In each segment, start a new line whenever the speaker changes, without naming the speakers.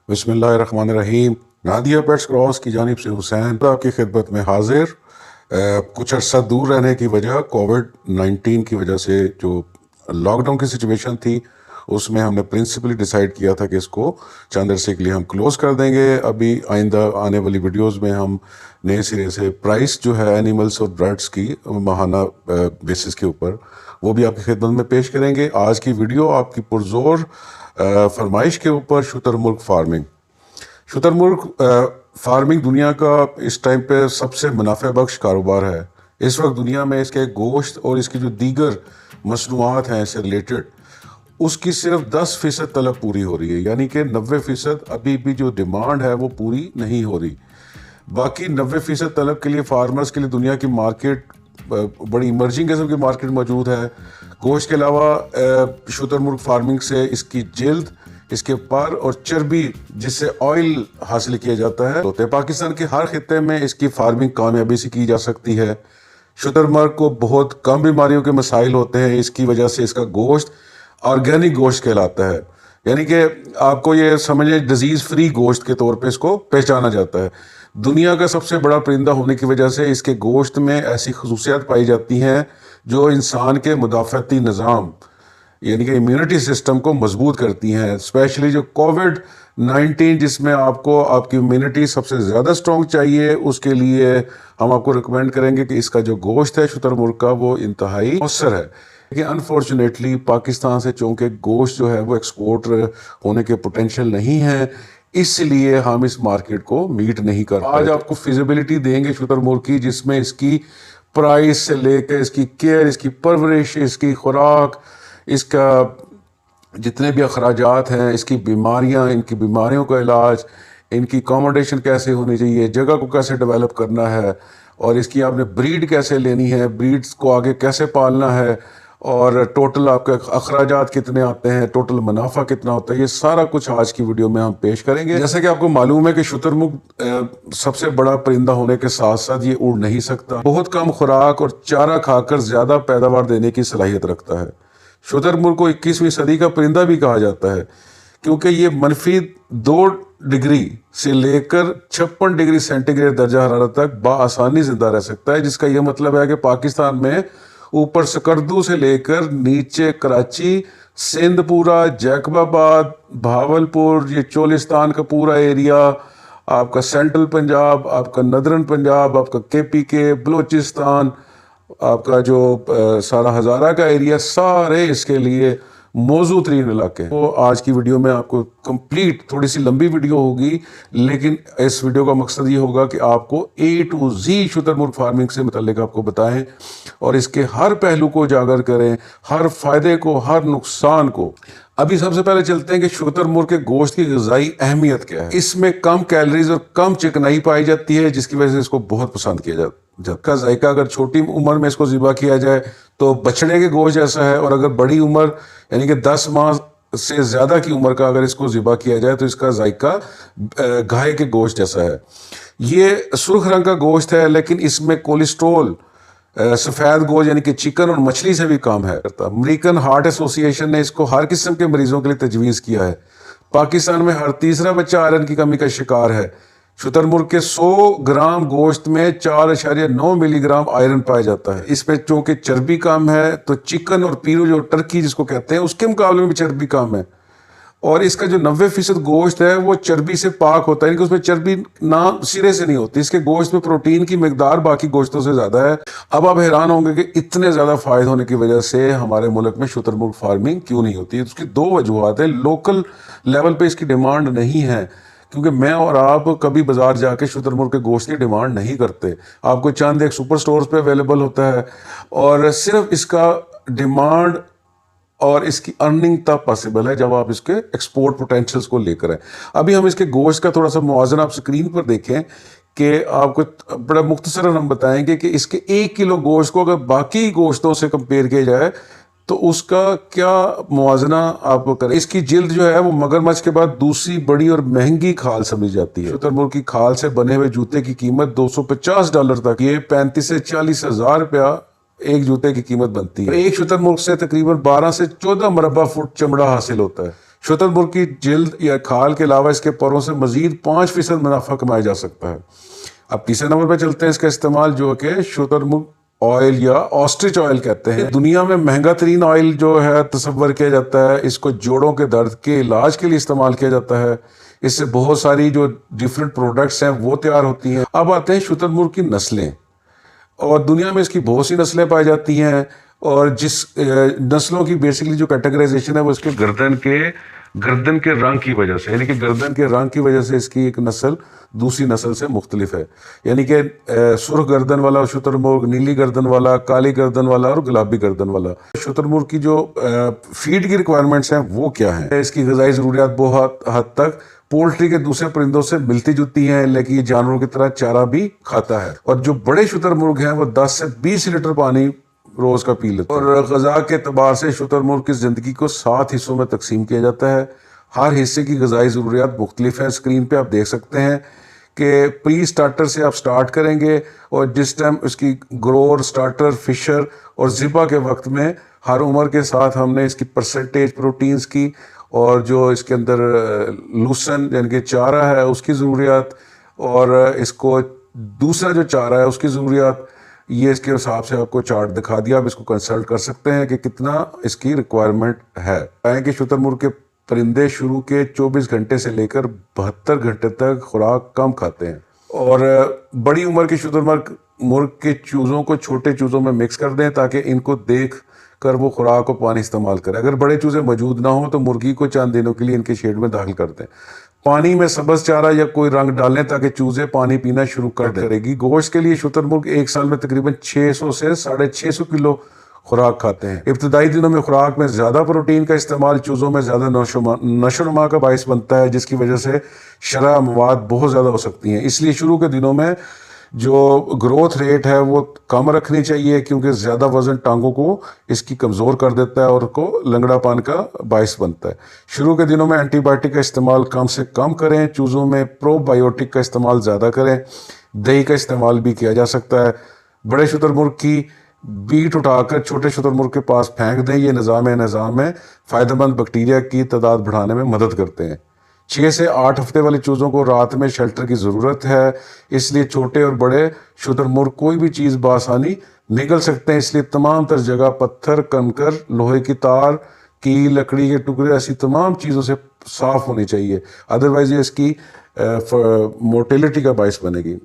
بسم اللہ الرحمن الرحیم۔ نادیہ پیٹس کراس کی جانب سے حسین آپ کی خدمت میں حاضر۔ کچھ عرصہ دور رہنے کی وجہ کووڈ-19 کی وجہ سے جو لاک ڈاؤن کی سچویشن تھی اس میں ہم نے پرنسپلی ڈیسائیڈ کیا تھا کہ اس کو چند عرصے کے لیے ہم کلوز کر دیں گے۔ ابھی آئندہ آنے والی ویڈیوز میں ہم نئے سرے سے پرائس جو ہے اینیملز اور برڈس کی ماہانہ بیسس کے اوپر وہ بھی آپ کی خدمت میں پیش کریں گے۔ آج کی ویڈیو آپ کی پرزور فرمائش کے اوپر شتر مرغ فارمنگ۔ شتر مرغ فارمنگ دنیا کا اس ٹائم پہ سب سے منافع بخش کاروبار ہے۔ اس وقت دنیا میں اس کے گوشت اور اس کی جو دیگر مصنوعات ہیں اس سے ریلیٹڈ اس کی صرف 10% طلب پوری ہو رہی ہے، یعنی کہ 90% ابھی بھی جو ڈیمانڈ ہے وہ پوری نہیں ہو رہی۔ باقی 90% طلب کے لیے فارمرز کے لیے دنیا کی مارکیٹ بڑی ایمرجنگ قسم کی مارکیٹ موجود ہے۔ گوشت کے علاوہ شتر مرغ فارمنگ سے اس کی جلد، اس کے پر اور چربی جس سے آئل حاصل کیا جاتا ہے، پاکستان کے ہر خطے میں اس کی فارمنگ کامیابی سے کی جا سکتی ہے۔ شتر مرغ کو بہت کم بیماریوں کے مسائل ہوتے ہیں، اس کی وجہ سے اس کا گوشت آرگینک گوشت کہلاتا ہے، یعنی کہ آپ کو یہ سمجھیں ڈیزیز فری گوشت کے طور پہ اس کو پہچانا جاتا ہے۔ دنیا کا سب سے بڑا پرندہ ہونے کی وجہ سے اس کے گوشت میں ایسی خصوصیات پائی جاتی ہیں جو انسان کے مدافعتی نظام یعنی کہ امیونٹی سسٹم کو مضبوط کرتی ہیں، اسپیشلی جو کووڈ-19 جس میں آپ کو آپ کی امیونٹی سب سے زیادہ سٹرونگ چاہیے، اس کے لیے ہم آپ کو ریکمینڈ کریں گے کہ اس کا جو گوشت ہے شتر مرغ کا وہ انتہائی مؤثر ہے۔ لیکن انفارچونیٹلی پاکستان سے چونکہ گوشت جو ہے وہ ایکسپورٹ ہونے کے پوٹینشیل نہیں ہے، اس لیے ہم اس مارکیٹ کو میٹ نہیں کر پاتے۔ آج آپ کو فیزیبلٹی دیں گے شتر مرغ کی، جس میں اس کی پرائس سے لے کے اس کی کیئر، اس کی پرورش، اس کی خوراک، اس کا جتنے بھی اخراجات ہیں، اس کی بیماریاں، ان کی بیماریوں کا علاج، ان کی اکوموڈیشن کیسے ہونی چاہیے، جگہ کو کیسے ڈیولپ کرنا ہے، اور اس کی آپ نے بریڈ کیسے لینی ہے، بریڈز کو آگے کیسے پالنا ہے، اور ٹوٹل آپ کے اخراجات کتنے آتے ہیں، ٹوٹل منافع کتنا ہوتا ہے، یہ سارا کچھ آج کی ویڈیو میں ہم پیش کریں گے۔ جیسا کہ آپ کو معلوم ہے کہ شتر مرغ سب سے بڑا پرندہ ہونے کے ساتھ ساتھ یہ اڑ نہیں سکتا، بہت کم خوراک اور چارہ کھا کر زیادہ پیداوار دینے کی صلاحیت رکھتا ہے۔ شتر مرغ کو 21ویں صدی کا پرندہ بھی کہا جاتا ہے کیونکہ یہ -2 ڈگری سے لے کر 56 ڈگری سینٹی گریڈ درجہ حرارت تک بآسانی زندہ رہ سکتا ہے، جس کا یہ مطلب ہے کہ پاکستان میں اوپر سکردو سے لے کر نیچے کراچی، سندھ پورا، جیکب آباد، بھاولپور، یہ چولستان کا پورا ایریا، آپ کا سینٹرل پنجاب، آپ کا ندرن پنجاب، آپ کا KPK، بلوچستان، آپ کا جو سارا ہزارہ کا ایریا، سارے اس کے لیے موزوں ترین علاقے ہیں۔ تو آج کی ویڈیو میں آپ کو کمپلیٹ، تھوڑی سی لمبی ویڈیو ہوگی لیکن اس ویڈیو کا مقصد یہ ہوگا کہ آپ کو A to Z شتر مرغ فارمنگ سے متعلق آپ کو بتائیں اور اس کے ہر پہلو کو اجاگر کریں، ہر فائدے کو، ہر نقصان کو۔ ابھی سب سے پہلے چلتے ہیں کہ شتر مرغ کے گوشت کی غذائی اہمیت کیا ہے۔ اس میں کم کیلریز اور کم چکنائی پائی جاتی ہے، جس کی وجہ سے اس کو بہت پسند کیا جاتا ہے۔ کا ذائقہ اگر چھوٹی عمر میں اس کو ذبح کیا جائے تو بچڑے کے گوشت جیسا ہے، اور اگر بڑی عمر یعنی کہ 10 ماہ سے زیادہ کی عمر کا اگر اس کو ذبح کیا جائے تو اس کا ذائقہ گائے کے گوشت جیسا ہے۔ یہ سرخ رنگ کا گوشت ہے لیکن اس میں کولیسٹرول سفید گوشت یعنی کہ چکن اور مچھلی سے بھی کام ہے۔ امریکن ہارٹ ایسوسی ایشن نے اس کو ہر قسم کے مریضوں کے لیے تجویز کیا ہے۔ پاکستان میں ہر تیسرا بچہ آئرن کی کمی کا شکار ہے۔ شتر مرغ کے 100 گرام گوشت میں 4.9 ملی گرام آئرن پایا جاتا ہے۔ اس میں چونکہ چربی کم ہے تو چکن اور پیرو جو ٹرکی جس کو کہتے ہیں اس کے مقابلے میں بھی چربی کم ہے، اور اس کا جو 90% گوشت ہے وہ چربی سے پاک ہوتا ہے، یعنی کہ اس میں چربی نہ سرے سے نہیں ہوتی۔ اس کے گوشت میں پروٹین کی مقدار باقی گوشتوں سے زیادہ ہے۔ اب آپ حیران ہوں گے کہ اتنے زیادہ فائد ہونے کی وجہ سے ہمارے ملک میں شتر مرغ فارمنگ کیوں نہیں ہوتی ہے۔ اس کی 2 وجوہات ہیں۔ لوکل لیول پہ اس کی ڈیمانڈ نہیں ہے، کیونکہ میں اور آپ کبھی بازار جا کے شتر مرغ کے گوشت کی ڈیمانڈ نہیں کرتے۔ آپ کو چند ایک سپر سٹورز پہ اویلیبل ہوتا ہے، اور صرف اس کا ڈیمانڈ اور اس کی ارننگ تب پاسبل ہے جب آپ اس کے ایکسپورٹ پوٹینشیلز کو لے کر آئیں۔ ابھی ہم اس کے گوشت کا تھوڑا سا موازنہ آپ سکرین پر دیکھیں کہ آپ کو بڑا مختصراً ہم بتائیں گے کہ اس کے 1 کلو گوشت کو اگر باقی گوشتوں سے کمپیئر کیا جائے تو اس کا کیا موازنہ آپ کریں۔ اس کی جلد جو ہے وہ مگرمچھ کے بعد دوسری بڑی اور مہنگی کھال سمجھی جاتی ہے۔ شتر مرغ کی کھال سے بنے ہوئے جوتے کی قیمت $250 تک، یہ 35 سے 40 ہزار روپیہ ایک جوتے کی قیمت بنتی ہے۔ ایک شتر مرغ سے تقریباً 12 سے 14 مربع فٹ چمڑا حاصل ہوتا ہے۔ शुतुर मुर्ग की जिल्द या खाल के अलावा इसके परों से मजीद 5% मुनाफा कमाया जा सकता है। अब तीसरे नंबर पर चलते हैं इसका इस्तेमाल, जो कि शुतुरमुर्ग ऑयल या ऑस्ट्रिच ऑयल कहते हैं। दुनिया में महंगा तरीन ऑयल जो है तस्वर किया जाता है, इसको जोड़ों के दर्द के इलाज के लिए इस्तेमाल किया जाता है। इससे बहुत सारी जो डिफरेंट प्रोडक्ट्स हैं वो तैयार होती हैं। अब आते हैं शुतुरमुर्ग की नस्लें, और दुनिया में इसकी बहुत सी नस्लें पाई जाती हैं, और जिस नस्लों की बेसिकली जो कैटेगराइजेशन है वो इसके गर्दन के रंग की वजह से, यानी कि गर्दन के रंग की वजह से इसकी एक नस्ल दूसरी नस्ल से मुख्तलिफ है। यानी कि सुर्ख गर्दन वाला शुतुरमुर्ग, नीली गर्दन वाला, काली गर्दन वाला और गुलाबी गर्दन वाला। शुतुरमुर्ग की जो फीड की रिक्वायरमेंट्स हैं वो क्या हैं? इसकी ग़िज़ाई ज़रूरियात बहुत हद तक पोल्ट्री के दूसरे परिंदों से मिलती जुलती हैं, लेकिन ये जानवरों की तरह चारा भी खाता है। और जो बड़े शुतुरमुर्ग हैं वो 10 से 20 लीटर पानी रोज का पी लेते हैं। और ग़ज़ा के एतबार से शुतुरमुर्ग की ज़िंदगी को 7 हिस्सों में तकसीम किया जाता है। हर हिस्से की ग़िज़ाई ज़रूरियात मुख्तलिफ है। स्क्रीन पे आप देख सकते हैं कि प्री स्टार्टर से आप स्टार्ट करेंगे, और जिस टाइम उसकी ग्रोअर, स्टार्टर, फिशर और ज़िबा के वक्त में हर उम्र के साथ हमने इसकी परसेंटेज प्रोटीन्स की, और जो इसके अंदर लूसन यानी कि चारा है उसकी ज़रूरियात, और इसको दूसरा जो चारा है उसकी ज़रूरियात, ये इसके हिसाब से आपको चार्ट दिखा दिया। आप इसको कंसल्ट कर सकते हैं कि कितना इसकी रिक्वायरमेंट है। कि शुतुरमुर्ग के परिंदे शुरू के 24 घंटे से लेकर 72 घंटे तक खुराक कम खाते हैं, और बड़ी उम्र के शुतुरमुर्ग के चूज़ों को छोटे चूज़ों में मिक्स कर दें ताकि इनको देख कर वो खुराक और पानी इस्तेमाल करें। अगर बड़े चूज़े मौजूद ना हो तो मुर्गी को चंद दिनों के लिए इनके शेड में दाखिल कर दें। पानी में सब्ज़ चारा या कोई रंग डालें ताकि चूज़े पानी पीना शुरू कर करेगी। गोश्त के लिए शुतुरमुर्ग एक साल में तकरीबन 600 से 650 किलो खुराक खाते हैं। इब्तदाई दिनों में खुराक में ज़्यादा प्रोटीन का इस्तेमाल चूज़ों में ज़्यादा नशोनुमा का बाइस बनता है, जिसकी वजह से शरह मवाद बहुत ज़्यादा हो सकती हैं। इसलिए शुरू के दिनों में जो ग्रोथ रेट है वो कम रखनी चाहिए, क्योंकि ज़्यादा वज़न टांगों को इसकी कमज़ोर कर देता है और को लंगड़ापन का बाइस बनता है। शुरू के दिनों में एंटीबायोटिक का इस्तेमाल कम से कम करें। चूज़ों में प्रोबायोटिक का इस्तेमाल ज़्यादा करें। दही का इस्तेमाल भी किया जा सकता है। बड़े शुतुरमुर्ग की बीट उठाकर छोटे शुतुरमुर्ग के पास फेंक दें। ये निज़ाम में फ़ायदेमंद बैक्टीरिया की तादाद बढ़ाने में मदद करते हैं। 6 से 8 हफ्ते वाले चूज़ों को रात में शेल्टर की ज़रूरत है, इसलिए छोटे और बड़े शुतुरमुर्ग कोई भी चीज़ बआसानी निगल सकते हैं। इसलिए तमाम तर जगह पत्थर, कंकर, लोहे की तार, की लकड़ी के टुकड़े, ऐसी तमाम चीज़ों से साफ़ होनी चाहिए, अदरवाइज ये इसकी मोर्टेलिटी का बायस बनेगी।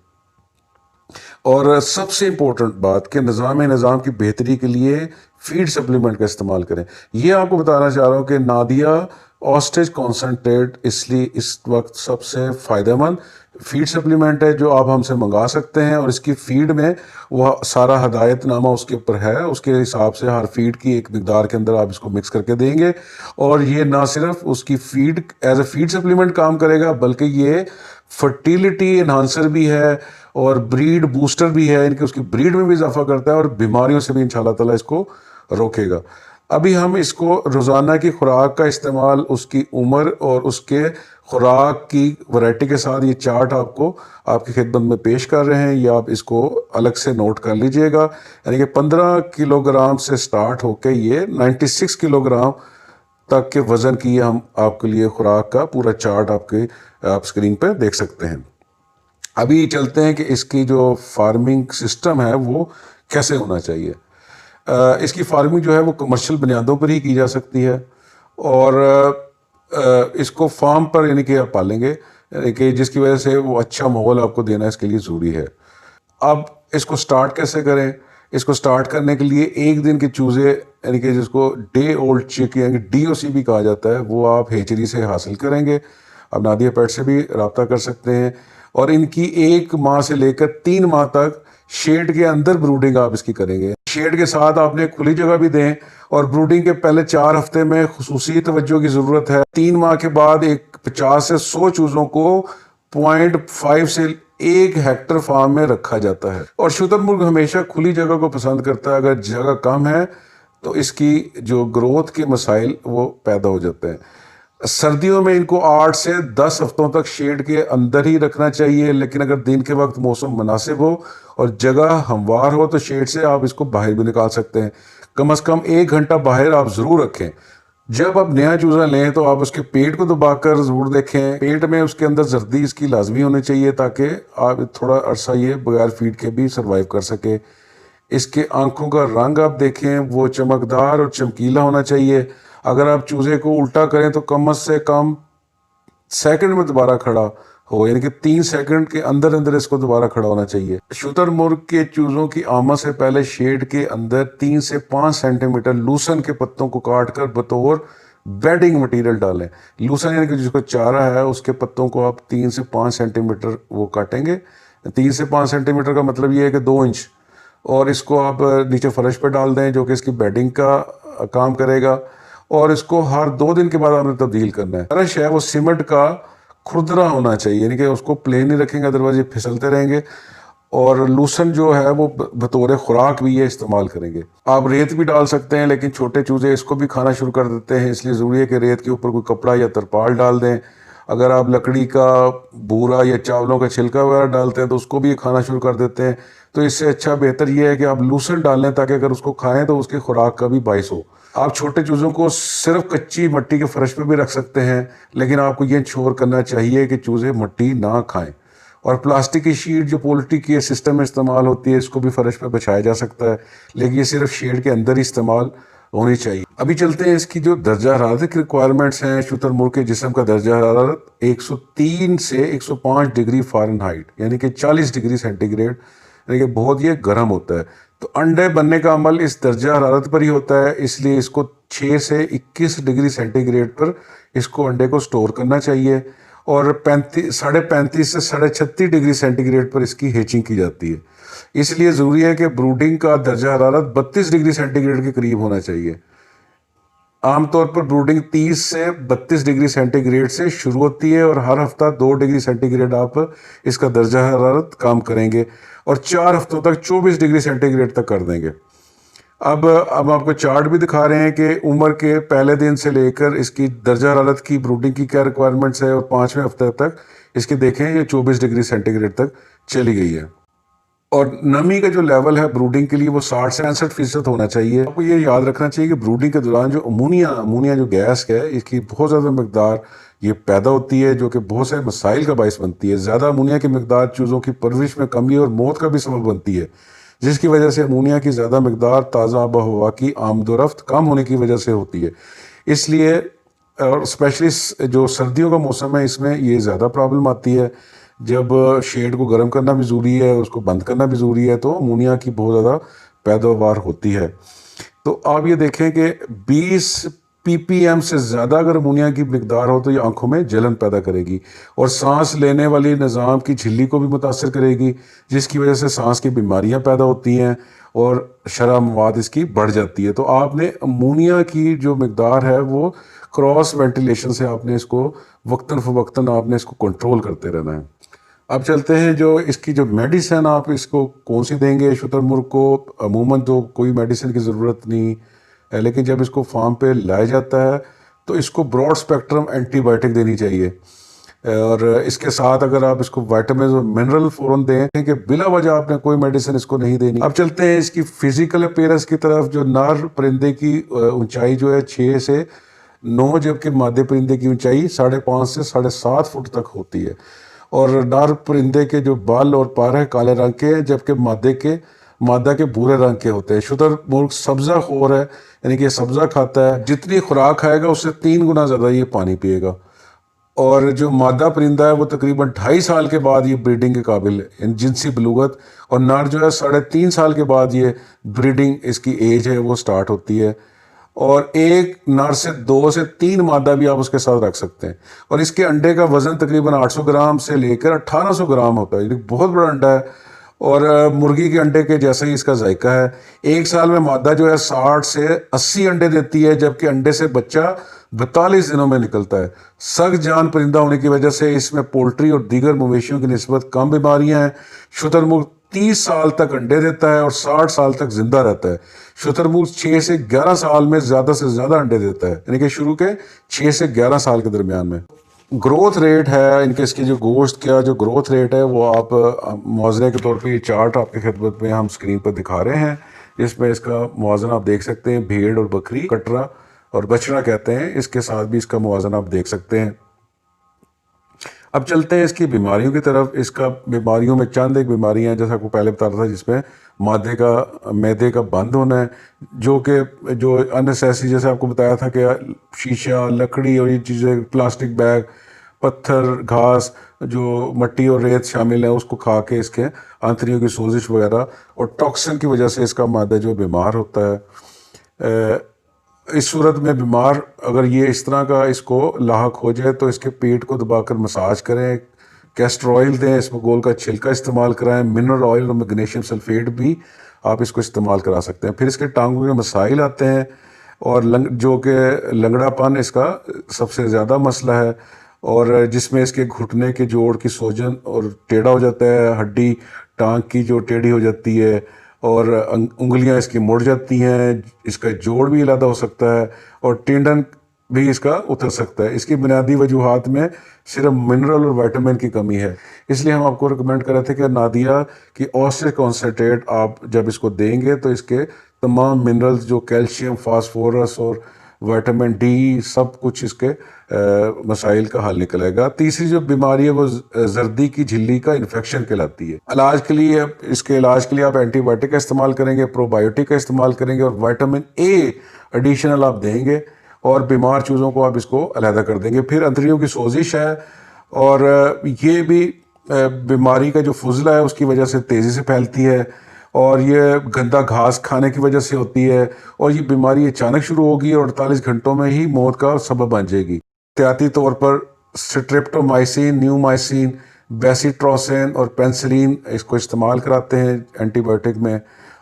और सबसे इम्पोर्टेंट बात कि निज़ाम की बेहतरी के लिए फीड सप्लीमेंट का इस्तेमाल करें। ये आपको बताना चाह रहा हूँ कि नादिया ऑस्ट्रिच कॉन्सनट्रेट इसलिए इस वक्त सबसे फ़ायदेमंद फीड सप्लीमेंट है जो आप हमसे मंगा सकते हैं, और इसकी फीड में वह सारा हदायतनामा उसके ऊपर है। उसके हिसाब से हर फीड की एक मिकदार के अंदर आप इसको मिक्स करके देंगे, और ये ना सिर्फ उसकी feed as a feed supplement काम करेगा, बल्कि ये फर्टिलिटी इन्हांसर भी है और ब्रीड बूस्टर भी है। इनके उसकी ब्रीड में भी इजाफा करता है और बीमारियों से भी इंशाल्लाह ताला इसको रोकेगा। अभी हम इसको रोज़ाना की खुराक का इस्तेमाल, उसकी उम्र और उसके खुराक की वैरायटी के साथ ये चार्ट आपको आपकी खिदमत में पेश कर रहे हैं। ये आप इसको अलग से नोट कर लीजिएगा। यानी कि 15 किलोग्राम से स्टार्ट होकर ये 96 किलोग्राम तक के वज़न की हम आपके लिए खुराक का पूरा चार्ट आप स्क्रीन पर देख सकते हैं। अभी चलते हैं कि इसकी जो फार्मिंग सिस्टम है वो कैसे होना चाहिए। इसकी फार्मिंग जो है वो कमर्शियल बुनियादों पर ही की जा सकती है, और इसको फार्म पर यानी कि आप पालेंगे, यानी कि जिसकी वजह से वो अच्छा माहौल आपको देना इसके लिए ज़रूरी है। अब इसको स्टार्ट कैसे करें? इसको स्टार्ट करने के लिए एक दिन के चूज़े, यानी कि जिसको डे ओल्ड चिक यानी DOC भी कहा जाता है, वो आप हेचरी से हासिल करेंगे। आप नादिया पेट से भी रब्ता कर सकते हैं, और इनकी 1 माह से लेकर 3 माह तक शेड के अंदर ब्रूडिंग आप इसकी करेंगे। शेड के साथ आपने खुली जगह भी दें, और ब्रूडिंग के पहले 4 हफ्ते में खुसूसी तवज्जो की ज़रूरत है। 3 माह के बाद 50 से 100 चूज़ों को 0.5 से 1 हेक्टर फार्म में रखा जाता है। और शुतुरमुर्ग हमेशा खुली जगह को पसंद करता है। अगर जगह कम है तो इसकी जो ग्रोथ के मसाइल वो पैदा हो जाते हैं। सर्दियों में इनको 8 से 10 हफ्तों तक शेड के अंदर ही रखना चाहिए, लेकिन अगर दिन के वक्त मौसम मुनासिब हो और जगह हमवार हो तो शेड से आप इसको बाहर भी निकाल सकते हैं। कम से कम 1 घंटा बाहर आप ज़रूर रखें। जब आप नया चूज़ा लें तो आप उसके पेट को दबा कर ज़रूर देखें, पेट में उसके अंदर जर्दी इसकी लाजमी होनी चाहिए ताकि आप थोड़ा अरसा ये बगैर फीड के भी सर्वाइव कर सके। इसके आंखों का रंग आप देखें, वो चमकदार और चमकीला होना चाहिए। अगर आप चूज़े को उल्टा करें तो कम से कम सेकंड में दोबारा खड़ा हो, यानी कि 3 सेकंड के अंदर अंदर इसको दोबारा खड़ा होना चाहिए। शुतुरमुर्ग के चूजों की आमद से पहले शेड के अंदर 3 से 5 सेंटीमीटर लूसन के पत्तों को काट कर बतौर बेडिंग मटेरियल डालें। लूसन यानी कि जिसको चारा है उसके पत्तों को आप 3 से 5 सेंटीमीटर वो काटेंगे। 3 से 5 सेंटीमीटर का मतलब ये है कि 2 इंच, और इसको आप नीचे फर्श पर डाल दें जो कि इसकी बेडिंग का काम करेगा। और इसको हर 2 दिन के बाद आपने तब्दील करना है। फर्श है वो सीमेंट का खुरदरा होना चाहिए, यानी कि उसको प्लेन नहीं रखेंगे अदरवाइज ये फिसलते रहेंगे। और लूसन जो है वो बतौर खुराक भी ये इस्तेमाल करेंगे। आप रेत भी डाल सकते हैं, लेकिन छोटे चूजे इसको भी खाना शुरू कर देते हैं, इसलिए ज़रूरी है कि रेत के ऊपर कोई कपड़ा या तरपाल डाल दें। अगर आप लकड़ी का बूरा या चावलों का छिलका वगैरह डालते हैं तो उसको भी ये खाना शुरू कर देते हैं। तो इससे अच्छा बेहतर ये है कि आप लूसन डाल लें ताकि अगर उसको खाएं तो उसकी खुराक का भी बाइस हो। आप छोटे चूज़ों को सिर्फ कच्ची मिट्टी के फर्श पे भी रख सकते हैं, लेकिन आपको ये इंश्योर करना चाहिए कि चूज़े मिट्टी ना खाएं। और प्लास्टिक की शीट जो पोल्ट्री की सिस्टम में इस्तेमाल होती है, इसको भी फर्श पे बिछाया जा सकता है, लेकिन ये सिर्फ शेड के अंदर ही इस्तेमाल होनी चाहिए। अभी चलते हैं इसकी जो दर्जा हरारत की रिक्वायरमेंट्स हैं। शुतुरमुर्ग के जिस्म का दर्जा हरारत 103 से 105 डिग्री फ़ारेनहाइट यानी कि 40 डिग्री सेंटीग्रेड, यानी कि बहुत ये गर्म होता है। तो अंडे बनने का अमल इस दर्जा हरारत पर ही होता है, इसलिए इसको 6 से 21 डिग्री सेंटीग्रेड पर इसको अंडे को स्टोर करना चाहिए। और 35 से 36.5 डिग्री सेंटीग्रेड पर इसकी हेचिंग की जाती है। इसलिए ज़रूरी है कि ब्रूडिंग का दर्जा हरारत 32 डिग्री सेंटीग्रेड के करीब होना चाहिए। आमतौर पर ब्रूडिंग 30 से 32 डिग्री सेंटीग्रेड से शुरू होती है और हर हफ्ता 2 डिग्री सेंटीग्रेड आप इसका दर्जा हरारत कम करेंगे और 4 हफ्तों तक 24 डिग्री सेंटीग्रेड तक कर देंगे। अब आपको चार्ट भी दिखा रहे हैं कि उम्र के पहले दिन से लेकर इसकी दर्जा हरारत की ब्रूडिंग की क्या रिक्वायरमेंट्स है, और 5वें हफ्ते तक इसकी देखें ये 24 डिग्री सेंटीग्रेड तक चली गई है। और नमी का जो लेवल है ब्रूडिंग के लिए वो 60 से 65% होना चाहिए। आपको ये याद रखना चाहिए कि ब्रूडिंग के दौरान जो अमोनिया जो गैस है इसकी बहुत ज़्यादा मकदार ये पैदा होती है, जो कि बहुत से मसाइल का बायस बनती है। ज़्यादा अमोनिया की मकदार चूज़ों की परवरिश में कमी और मौत का भी सबब बनती है, जिसकी वजह से अमोनिया की ज़्यादा मकदार ताज़ा आब हवा की आमदोरफ्त कम होने की वजह से होती है। इसलिए और स्पेशली जो सर्दियों का मौसम है इसमें ये ज़्यादा प्रॉब्लम आती है। जब शेड को गर्म करना भी ज़रूरी है, उसको बंद करना भी ज़रूरी है, तो अमोनिया की बहुत ज़्यादा पैदावार होती है। तो आप ये देखें कि 20 ppm से ज़्यादा अगर अमोनिया की मकदार हो तो ये आंखों में जलन पैदा करेगी और सांस लेने वाली निज़ाम की झिल्ली को भी मुतासर करेगी, जिसकी वजह से सांस की बीमारियां पैदा होती हैं और शरह मवाद इसकी बढ़ जाती है। तो आपने अमोनिया की जो मकदार है वो क्रॉस वेंटिलेशन से आपने इसको वक्तन फ़वक्तन आपने इसको कंट्रोल करते रहना है। अब चलते हैं जो इसकी जो मेडिसिन आप इसको कौन सी देंगे। शुतुरमुर्ग को अमूमन तो कोई मेडिसिन की ज़रूरत नहीं है, लेकिन जब इसको फार्म पे लाया जाता है तो इसको ब्रॉड स्पेक्ट्रम एंटीबायोटिक देनी चाहिए। और इसके साथ अगर आप इसको विटामिन और मिनरल फ़ौरन दें कि बिला वजह आपने कोई मेडिसिन इसको नहीं देनी। अब चलते हैं इसकी फिजिकल अपीयरेंस की तरफ। जो नर परिंदे की ऊंचाई जो है 6 से 9, जबकि मादे परिंदे की ऊंचाई 5.5 से 7.5 फुट तक होती है। और नर परिंदे के जो बाल और पर है काले रंग के हैं, जबकि मादा के भूरे रंग के होते हैं। शुतुरमुर्ग सब्जा खोर है, यानी कि सब्जा खाता है। जितनी खुराक खाएगा उससे 3 गुना ज़्यादा ये पानी पिएगा। और जो मादा परिंदा है वो तकरीबन 2.5 साल के बाद ये ब्रीडिंग के काबिल है, जिनसी बलूगत। और नर जो है 3.5 साल के बाद ये ब्रीडिंग इसकी एज है वो स्टार्ट होती है। और एक नर से 2 से 3 मादा भी आप उसके साथ रख सकते हैं। और इसके अंडे का वज़न तकरीबन 800 ग्राम से लेकर 1800 ग्राम होता है, यानी बहुत बड़ा अंडा है। और मुर्गी के अंडे के जैसा ही इसका जायका है। 1 साल में मादा जो है 60 से 80 अंडे देती है, जबकि अंडे से बच्चा 42 दिनों में निकलता है। सख्त जान परिंदा होने की वजह से इसमें पोल्ट्री और दीगर मवेशियों की निस्बत कम बीमारियां हैं। शुतुरमुर्ग 30 साल तक अंडे देता है और 60 साल तक जिंदा रहता है। शुतुरमुर्ग 6 से 11 साल में ज़्यादा से ज़्यादा अंडे देता है, यानी कि शुरू के 6 से 11 साल के दरमियान में। ग्रोथ रेट है इनके, इसकी जो गोश्त का जो ग्रोथ रेट है वो आप मुआवजे के तौर पे ये चार्ट आपकी खिदमत में हम स्क्रीन पर दिखा रहे हैं। इसमें इसका मुआवजा आप देख सकते हैं। भेड़ और बकरी कटरा اور بچڑا کہتے ہیں، اس کے ساتھ بھی اس کا موازنہ آپ دیکھ سکتے ہیں۔ اب چلتے ہیں اس کی بیماریوں کی طرف۔ اس کا بیماریوں میں چند ایک بیماریاں ہیں، جیسا آپ کو پہلے بتا رہا تھا، جس میں معدے کا بند ہونا ہے، جو انسیسری، جیسے آپ کو بتایا تھا کہ شیشہ، لکڑی اور یہ چیزیں، پلاسٹک بیگ، پتھر، گھاس، جو مٹی اور ریت شامل ہے، اس کو کھا کے اس کے آنتڑیوں کی سوزش وغیرہ اور ٹاکسن کی وجہ سے اس کا معدہ جو بیمار ہوتا ہے۔ اس صورت میں بیمار اگر یہ اس طرح کا اس کو لاحق ہو جائے تو اس کے پیٹ کو دبا کر مساج کریں، کیسٹر آئل دیں، اسمگول کا چھلکا استعمال کرائیں، منرل آئل اور میگنیشیم سلفیٹ بھی آپ اس کو استعمال کرا سکتے ہیں۔ پھر اس کے ٹانگوں کے مسائل آتے ہیں، اور جو کہ لنگڑا پن اس کا سب سے زیادہ مسئلہ ہے، اور جس میں اس کے گھٹنے کے جوڑ کی سوجن اور ٹیڑھا ہو جاتا ہے، ہڈی ٹانگ کی جو ٹیڑھی ہو جاتی ہے، اور انگلیاں اس کی مڑ جاتی ہیں، اس کا جوڑ بھی علیحدہ ہو سکتا ہے، اور ٹینڈن بھی اس کا اتر سکتا ہے۔ اس کی بنیادی وجوہات میں صرف منرل اور وائٹامن کی کمی ہے۔ اس لیے ہم آپ کو ریکمینڈ کر رہے تھے کہ نادیہ کی اوسے کانسنٹریٹ آپ جب اس کو دیں گے تو اس کے تمام منرلز، جو کیلشیم، فاسفورس اور وائٹامن ڈی، سب کچھ اس کے مسائل کا حل نکلے گا۔ تیسری جو بیماری ہے وہ زردی کی جھلی کا انفیکشن کہلاتی ہے۔ علاج کے لیے اس کے علاج کے لیے آپ اینٹی بائیوٹک کا استعمال کریں گے، پرو بایوٹک کا استعمال کریں گے، اور وائٹامن اے ایڈیشنل آپ دیں گے، اور بیمار چیزوں کو آپ اس کو علیحدہ کر دیں گے۔ پھر انتڑیوں کی سوزش ہے، اور یہ بھی بیماری کا جو فضلہ ہے اس کی وجہ سے تیزی سے پھیلتی ہے، اور یہ گندا گھاس کھانے کی وجہ سے ہوتی ہے، اور یہ بیماری اچانک شروع ہوگی اور 48 گھنٹوں میں ہی موت کا سبب بن جائے گی۔ احتیاطی طور پر سٹریپٹومائسین، نیومائسین، بیسیٹروسین اور پینسلین اس کو استعمال کراتے ہیں اینٹی بائیوٹک میں،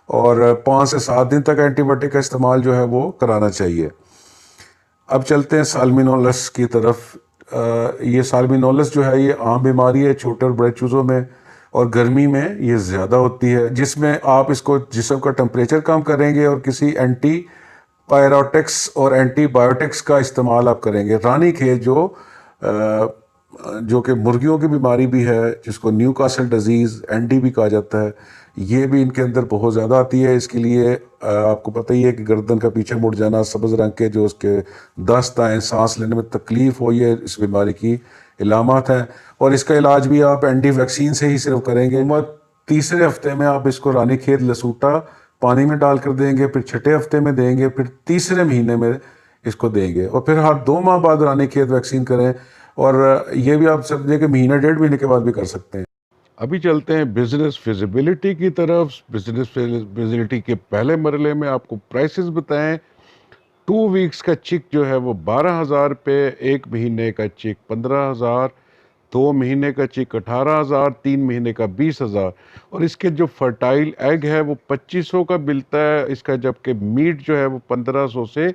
اور 5 سے 7 دن تک اینٹی بائیوٹک کا استعمال جو ہے وہ کرانا چاہیے۔ اب چلتے ہیں سالمینولس کی طرف۔ یہ سالمینولس جو ہے یہ عام بیماری ہے چھوٹے اور بڑے چوزوں میں، اور گرمی میں یہ زیادہ ہوتی ہے، جس میں آپ اس کو جسم کا ٹمپریچر کم کریں گے اور کسی اینٹی پائروٹکس اور اینٹی بایوٹکس کا استعمال آپ کریں گے۔ رانی کھیت جو کہ مرغیوں کی بیماری بھی ہے، جس کو Newcastle disease, N D بھی کہا جاتا ہے، یہ بھی ان کے اندر بہت زیادہ آتی ہے۔ اس کے لیے آپ کو پتہ ہی ہے کہ گردن کا پیچھے مڑ جانا، سبز رنگ کے جو اس کے دست آئیں، سانس لینے میں تکلیف ہو، یہ اس بیماری کی علامات ہیں، اور اس کا علاج بھی آپ اینٹی ویکسین سے ہی صرف کریں گے۔ تیسرے ہفتے میں آپ اس کو رانی کھیت لسوٹا پانی میں ڈال کر دیں گے، پھر چھٹے ہفتے میں دیں گے، پھر تیسرے مہینے میں اس کو دیں گے، اور پھر ہر 2 ماہ بعد رانی کھیت ویکسین کریں، اور یہ بھی آپ سمجھیں کہ مہینہ 1.5 مہینے کے بعد بھی کر سکتے ہیں۔
ابھی چلتے ہیں بزنس فیزیبلٹی کی طرف۔ بزنس فیزیبلٹی کے پہلے مرحلے میں آپ کو پرائسز بتائیں۔ 2 ویکس کا چیک جو ہے وہ 12,000 روپے، 1 مہینے کا چیک 15,000، 2 مہینے کا چیک 18,000، 3 مہینے کا 20,000، اور اس کے جو فرٹائل ایگ ہے وہ 2500 کا ملتا ہے اس کا، جبکہ میٹ جو ہے وہ 1500 سے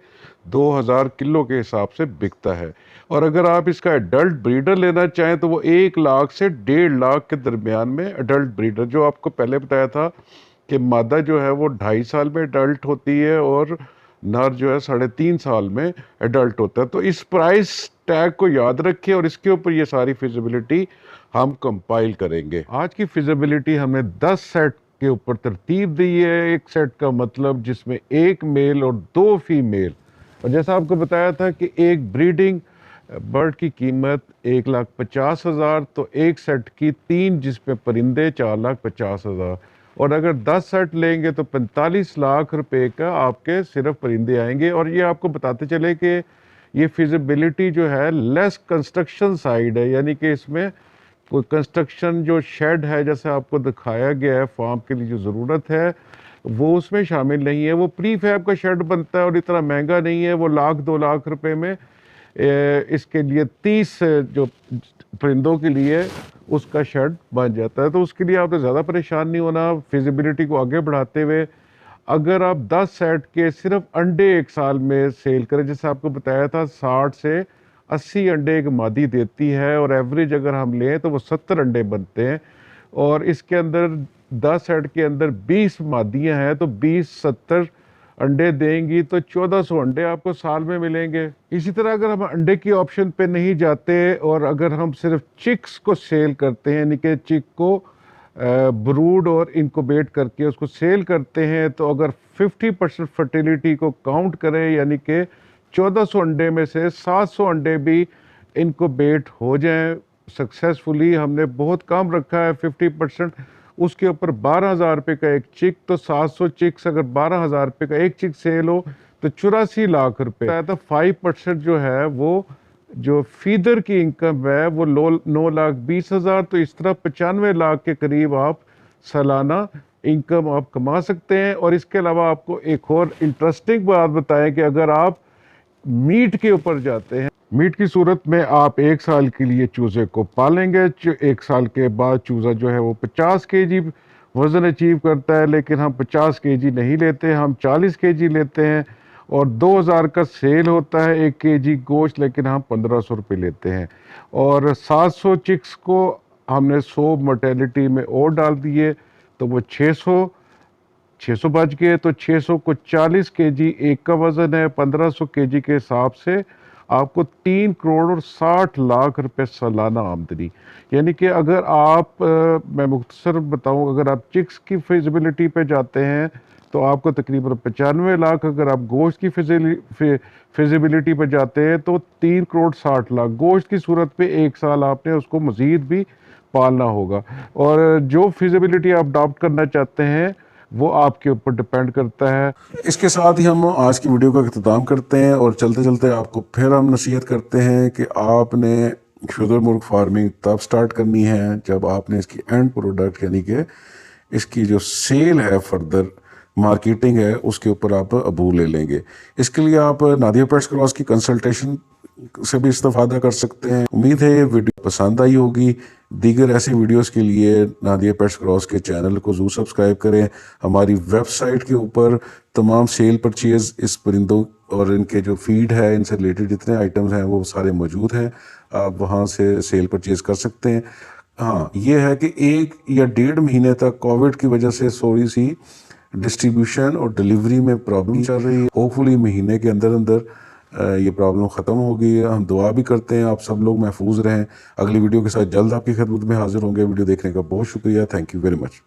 2000 کلو کے حساب سے بکتا ہے۔ اور اگر آپ اس کا ایڈلٹ بریڈر لینا چاہیں تو وہ 1 لاکھ سے 1.5 لاکھ کے درمیان میں ایڈلٹ بریڈر، جو آپ کو پہلے بتایا تھا کہ مادہ جو ہے وہ 2.5 سال میں ایڈلٹ ہوتی ہے اور نر جو ہے 3.5 سال میں ایڈلٹ ہوتا ہے۔ تو اس پرائس ٹیگ کو یاد رکھیں، اور اس کے اوپر یہ ساری فیزیبلٹی ہم کمپائل کریں گے۔ آج کی فیزیبلٹی ہم نے 10 سیٹ کے اوپر ترتیب دی ہے۔ ایک سیٹ کا مطلب جس میں 1 میل اور 2 فیمیل، اور جیسا آپ کو بتایا تھا کہ ایک بریڈنگ برڈ کی قیمت 1,50,000، تو ایک سیٹ کی 3 جس میں پرندے 4,50,000، اور اگر 10 سیٹ لیں گے تو 45 لاکھ روپے کا آپ کے صرف پرندے آئیں گے۔ اور یہ آپ کو بتاتے چلے کہ یہ فیزیبلٹی جو ہے لیس کنسٹرکشن سائیڈ ہے، یعنی کہ اس میں کوئی کنسٹرکشن جو شیڈ ہے جیسے آپ کو دکھایا گیا ہے فارم کے لیے جو ضرورت ہے وہ اس میں شامل نہیں ہے۔ وہ پری فیب کا شیڈ بنتا ہے اور اتنا مہنگا نہیں ہے، وہ 1,00,000 2,00,000 روپے میں اس کے لیے 30 جو پرندوں کے لیے اس کا شیڈ بن جاتا ہے۔ تو اس کے لیے آپ نے زیادہ پریشان نہیں ہونا۔ فیزیبلٹی کو آگے بڑھاتے ہوئے اگر آپ 10 سیٹ کے صرف انڈے 1 سال میں سیل کریں، جیسے آپ کو بتایا تھا 60 سے 80 انڈے ایک مادی دیتی ہے، اور ایوریج اگر ہم لیں تو وہ 70 انڈے بنتے ہیں، اور اس کے اندر 10 سیٹ کے اندر 20 مادیاں ہیں، تو 20 70 انڈے دیں گی تو 1400 انڈے آپ کو سال میں ملیں گے۔ اسی طرح اگر ہم انڈے کی آپشن پہ نہیں جاتے اور اگر ہم صرف چکس کو سیل کرتے ہیں، یعنی کہ چک کو بروڈ اور انکوبیٹ کر کے اس کو سیل کرتے ہیں، تو اگر 50% فرٹیلیٹی کو کاؤنٹ کریں، یعنی کہ 1400 अंडे में से 700 अंडे भी इनक्यूबेट हो जाएं सक्सेसफुली। हमने बहुत कम रखा है 50%, उसके ऊपर 12,000 रुपये का एक चिक, तो 700 चिक्स अगर 12,000 रुपये का एक चिक सेल हो तो 84 लाख रुपए। तो 5% जो है वो जो फीडर की इनकम है वो 9,20,000, तो इस तरह 95 लाख के करीब आप सालाना इनकम आप कमा सकते हैं। और इसके अलावा आपको एक और इंटरेस्टिंग बात बताएं कि अगर आप मीट के ऊपर जाते हैं, मीट की सूरत में आप 1 साल के लिए चूजे को पालेंगे, 1 साल के बाद चूजा जो है वो 50 केजी वज़न अचीव करता है, लेकिन हम 50 केजी नहीं लेते, हम 40 केजी लेते हैं। और 2,000 का सेल होता है 1 केजी गोश्त, लेकिन हम 1,500 रुपये लेते हैं। और 700 चिक्स को हमने 100 मोर्टेलिटी में और डाल दिए, तो वो 600 बच गए। तो 600 को 40 केजी एक का वज़न है, 1,500 केजी के हिसाब से आपको 3 करोड़ और 60 लाख रुपए सालाना आमदनी। यानी कि अगर आप मैं मुख्तसर बताऊं, अगर आप चिक्स की फिजिबिलिटी पे जाते हैं तो आपको तकरीबन 95 लाख, अगर आप गोश्त की फिजिबिलिटी पे जाते हैं तो 3 करोड़ 60 लाख। गोश्त की सूरत पे 1 साल आपने उसको मज़ीद भी पालना होगा। और जो फिजिबिलिटी आप अडॉप्ट करना चाहते हैं वो आपके ऊपर डिपेंड करता है।
इसके साथ ही हम आज की वीडियो का इख्तिताम करते हैं और चलते चलते आपको फिर हम नसीहत करते हैं कि आपने शुतुरमुर्ग फार्मिंग तब स्टार्ट करनी है जब आपने इसकी एंड प्रोडक्ट यानी कि इसकी जो सेल है, फर्दर मार्केटिंग है, उसके ऊपर आप अबू ले लेंगे। इसके लिए आप नादिया पेट्स क्रॉस की कंसल्टेशन से भी इस्तेफादा कर सकते हैं। उम्मीद है ये वीडियो पसंद आई होगी। दीगर ऐसी वीडियोस के लिए नादिया पेट्स क्रॉस के चैनल को ज़रूर सब्सक्राइब करें। हमारी वेबसाइट के ऊपर तमाम सेल परचेज इस परिंदों और इनके जो फीड है, इनसे रिलेटेड जितने आइटम्स हैं वो सारे मौजूद हैं, आप वहाँ से सेल परचेज कर सकते हैं। हाँ, ये है कि 1 या 1.5 महीने तक कोविड की वजह से थोड़ी सी डिस्ट्रीब्यूशन और डिलीवरी में प्रॉब्लम चल रही है। होपफुली महीने के अंदर अंदर ये प्रॉब्लम ख़त्म हो गई है। हम दुआ भी करते हैं आप सब लोग महफूज रहें। अगली वीडियो के साथ जल्द आपकी खिदमत में हाजिर होंगे। वीडियो देखने का बहुत शुक्रिया। Thank you very much.